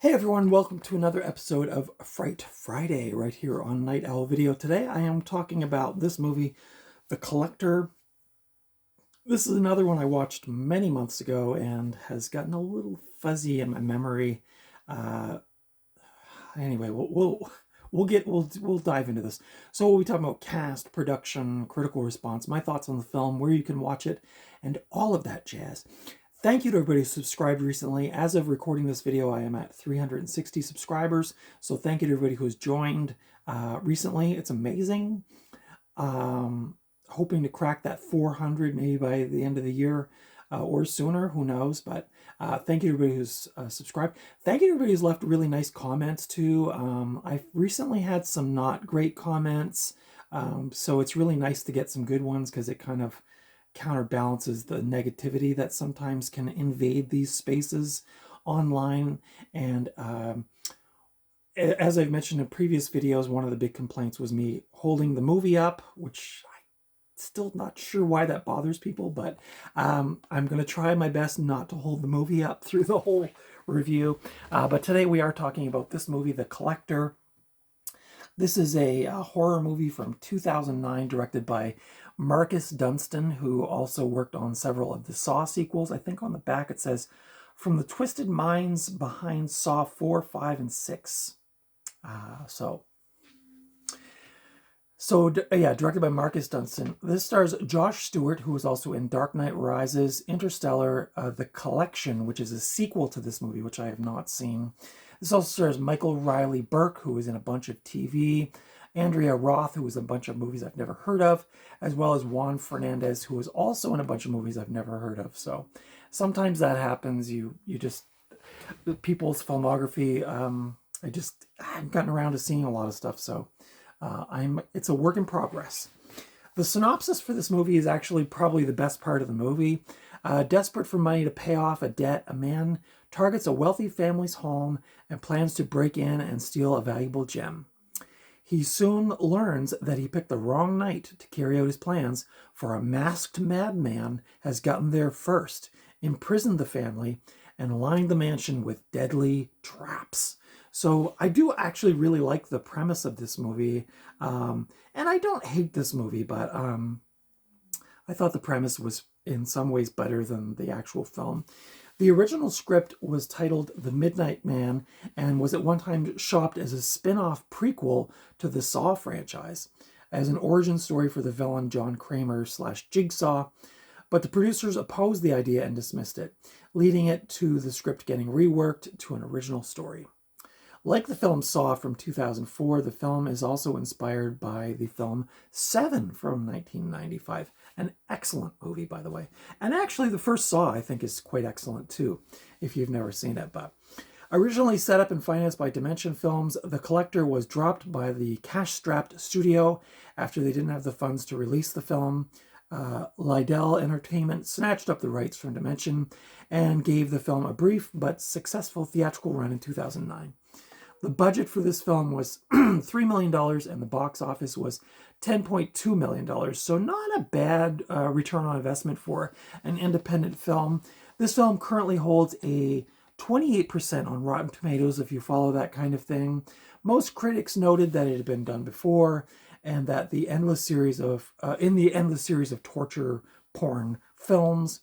Hey everyone, welcome to another episode of Fright Friday right here on Night Owl Video. Today I am talking about this movie, The Collector. This is another one I watched many months ago and has gotten a little fuzzy in my memory. Uh, anyway, we'll dive into this. So we'll be talking about cast, production, critical response, my thoughts on the film, where you can watch it, and all of that jazz. Thank you to everybody who subscribed recently. As of recording this video, I am at 360 subscribers. So thank you to everybody who's joined recently. It's amazing. Hoping to crack that 400 maybe by the end of the year or sooner. Who knows? But thank you to everybody who's subscribed. Thank you to everybody who's left really nice comments too. I've recently had some not great comments. So it's really nice to get some good ones because it kind of counterbalances the negativity that sometimes can invade these spaces online. And as I've mentioned in previous videos, one of the big complaints was me holding the movie up, which I'm still not sure why that bothers people, but I'm going to try my best not to hold the movie up through the whole review. But today we are talking about this movie, The Collector. This is a horror movie from 2009 directed by Marcus Dunstan, who also worked on several of the Saw sequels. I think on the back it says, "From the twisted minds behind Saw 4, 5, and 6. Yeah, directed by Marcus Dunstan. This stars Josh Stewart, who was also in Dark Knight Rises, Interstellar, The Collection, which is a sequel to this movie, which I have not seen. This also stars Michael Riley Burke, who was in a bunch of TV, Andrea Roth, who was in a bunch of movies I've never heard of, as well as Juan Fernandez, who was also in a bunch of movies I've never heard of. So sometimes that happens. You just, people's filmography, I haven't gotten around to seeing a lot of stuff, so it's a work in progress. The synopsis for this movie is actually probably the best part of the movie. Desperate for money to pay off a debt, a man targets a wealthy family's home and plans to break in and steal a valuable gem. He soon learns that he picked the wrong night to carry out his plans, for a masked madman has gotten there first, imprisoned the family, and lined the mansion with deadly traps. So I do actually really like the premise of this movie. And I don't hate this movie, but I thought the premise was in some ways better than the actual film. The original script was titled The Midnight Man and was at one time shopped as a spin-off prequel to the Saw franchise, as an origin story for the villain John Kramer / Jigsaw, but the producers opposed the idea and dismissed it, leading it to the script getting reworked to an original story. Like the film Saw from 2004, the film is also inspired by the film Seven from 1995. An excellent movie, by the way. And actually, the first Saw, I think, is quite excellent, too, if you've never seen it. But originally set up and financed by Dimension Films, The Collector was dropped by the cash-strapped studio after they didn't have the funds to release the film. Lydell Entertainment snatched up the rights from Dimension and gave the film a brief but successful theatrical run in 2009. The budget for this film was $3 million and the box office was $10.2 million. So not a bad return on investment for an independent film. This film currently holds a 28% on Rotten Tomatoes, if you follow that kind of thing. Most critics noted that it had been done before and that the endless series of torture porn films.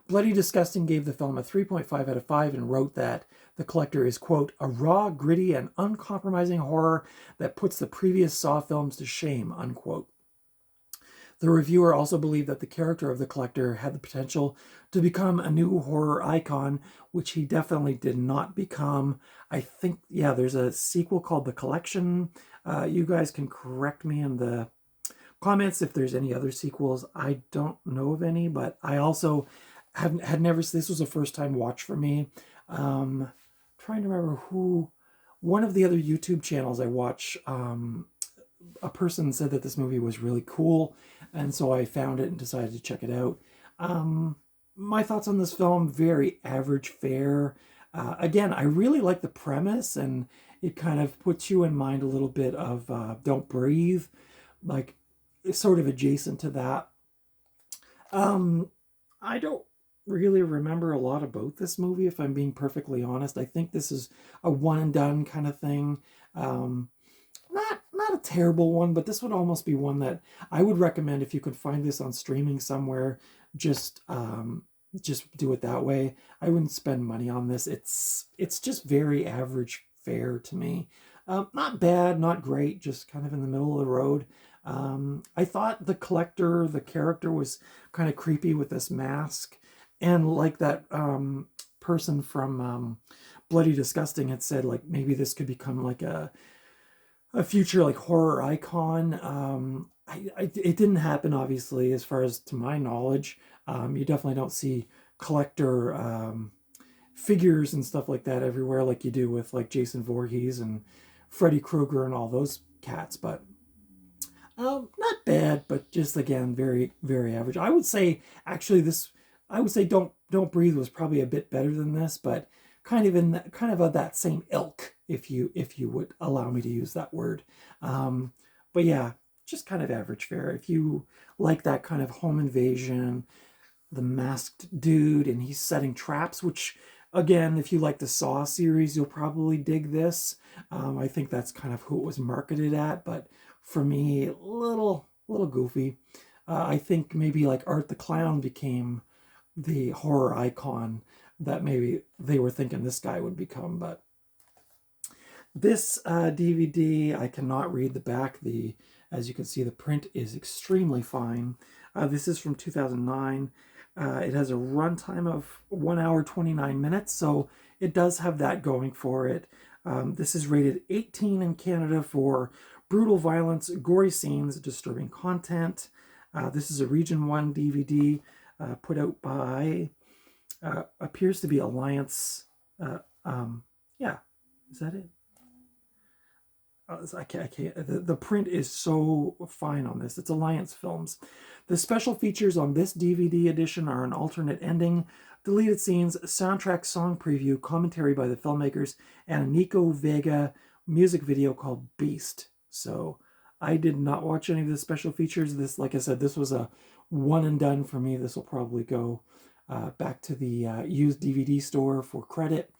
Bloody Disgusting gave the film a 3.5 out of 5 and wrote that The Collector is, quote, a raw, gritty, and uncompromising horror that puts the previous Saw films to shame, unquote. The reviewer also believed that the character of the Collector had the potential to become a new horror icon, which he definitely did not become. I think, yeah, there's a sequel called The Collection. You guys can correct me in the comments if there's any other sequels. I don't know of any, but I also had never, this was a first time watch for me. Trying to remember who, one of the other YouTube channels I watch, a person said that this movie was really cool, and so I found it and decided to check it out. My thoughts on this film, very average fare. Again, I really like the premise, and it kind of puts you in mind a little bit of Don't Breathe, like sort of adjacent to that. I don't really remember a lot about this movie, if I'm being perfectly honest. I think this is a one and done kind of thing. Um, not a terrible one, but this would almost be one that I would recommend if you could find this on streaming somewhere. Just just do it that way. I wouldn't spend money on this. It's just very average fare to me. Not bad, not great, just kind of in the middle of the road. I thought the collector, the character, was kind of creepy with this mask, and like that person from Bloody Disgusting had said, like maybe this could become like a future like horror icon. It didn't happen, obviously, as far as to my knowledge. You definitely don't see collector figures and stuff like that everywhere like you do with like Jason Voorhees and Freddy Krueger and all those cats. But not bad, but just again very very average. I would say actually this. I would say Don't Breathe was probably a bit better than this, but kind of in that, kind of that same ilk, if you would allow me to use that word. Um, but yeah, just kind of average fare. If you like that kind of home invasion, the masked dude, and he's setting traps, which again, if you like the Saw series, you'll probably dig this. I think that's kind of who it was marketed at, but for me, little goofy. I think maybe like Art the Clown became the horror icon that maybe they were thinking this guy would become. But this DVD, I cannot read the back. As you can see, the print is extremely fine. This is from 2009. It has a runtime of 1 hour 29 minutes, so it does have that going for it. This is rated 18 in Canada for brutal violence, gory scenes, disturbing content. This is a Region 1 DVD put out by, appears to be Alliance. Yeah, is that it? I can't. The print is so fine on this. It's Alliance Films. The special features on this DVD edition are an alternate ending, deleted scenes, soundtrack song preview, commentary by the filmmakers, and a Nico Vega music video called Beast. So I did not watch any of the special features. This, like I said, this was a one and done for me. This will probably go back to the used DVD store for credit.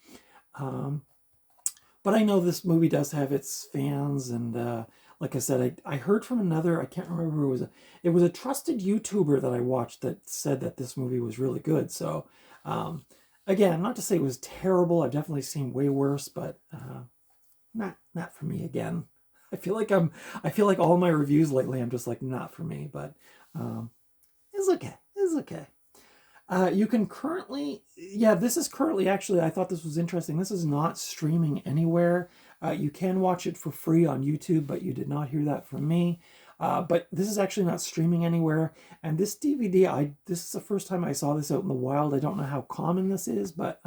But I know this movie does have its fans, and like I said, I heard from another, I can't remember who it was. It was a trusted YouTuber that I watched that said that this movie was really good. So again, not to say it was terrible. I've definitely seen way worse, but not for me again. I feel like all my reviews lately, I'm just like, not for me, but it's okay. It's okay. You can currently, yeah, this is currently, actually, I thought this was interesting. This is not streaming anywhere. You can watch it for free on YouTube, but you did not hear that from me. But this is actually not streaming anywhere. And this DVD, this is the first time I saw this out in the wild. I don't know how common this is, but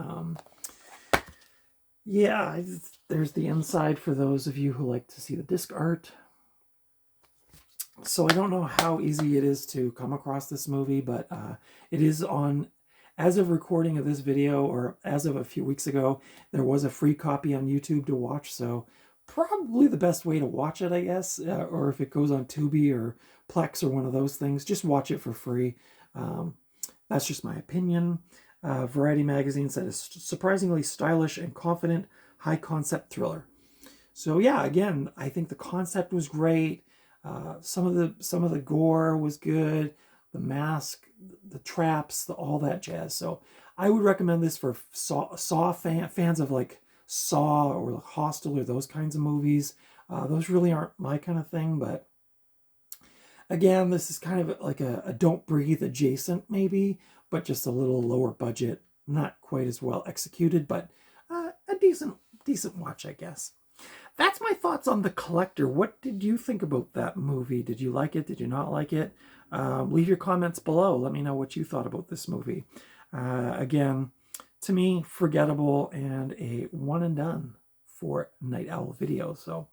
yeah, there's the inside for those of you who like to see the disc art. So I don't know how easy it is to come across this movie, but it is on, as of recording of this video, or as of a few weeks ago, there was a free copy on YouTube to watch, so probably the best way to watch it, I guess, or if it goes on Tubi or Plex or one of those things, just watch it for free. That's just my opinion. Variety magazine said it's surprisingly stylish and confident, high-concept thriller. So yeah, again, I think the concept was great. Some of the gore was good, the mask, the traps, all that jazz. So I would recommend this for Saw fans of like Saw or Hostel or those kinds of movies. Those really aren't my kind of thing, but again, this is kind of like a Don't Breathe adjacent maybe, but just a little lower budget, not quite as well executed, but a decent watch, I guess. That's my thoughts on The Collector. What did you think about that movie? Did you like it? Did you not like it? Leave your comments below. Let me know what you thought about this movie. Again, to me, forgettable and a one and done for Night Owl Video. So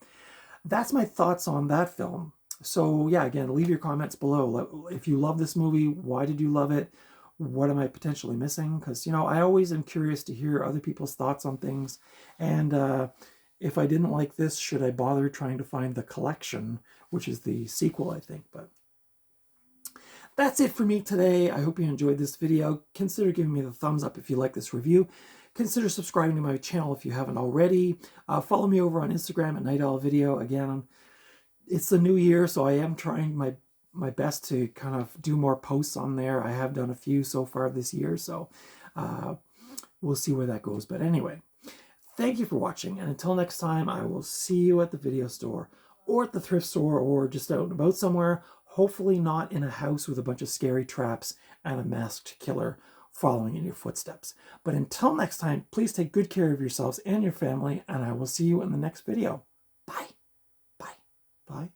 that's my thoughts on that film. So yeah, again, leave your comments below. If you love this movie, why did you love it? What am I potentially missing? Because, you know, I always am curious to hear other people's thoughts on things. And if I didn't like this, should I bother trying to find The Collection, which is the sequel, I think. But That's it for me today. I hope you enjoyed this video. Consider giving me the thumbs up if you like this review. Consider subscribing to my channel if you haven't already. Follow me over on Instagram at Night Owl Video. Again, it's the new year, so I am trying my best to kind of do more posts on there. I have done a few so far this year, so we'll see where that goes. But anyway, thank you for watching, and until next time, I will see you at the video store or at the thrift store or just out and about somewhere, hopefully not in a house with a bunch of scary traps and a masked killer following in your footsteps. But until next time, please take good care of yourselves and your family, and I will see you in the next video. Bye. Bye. Bye.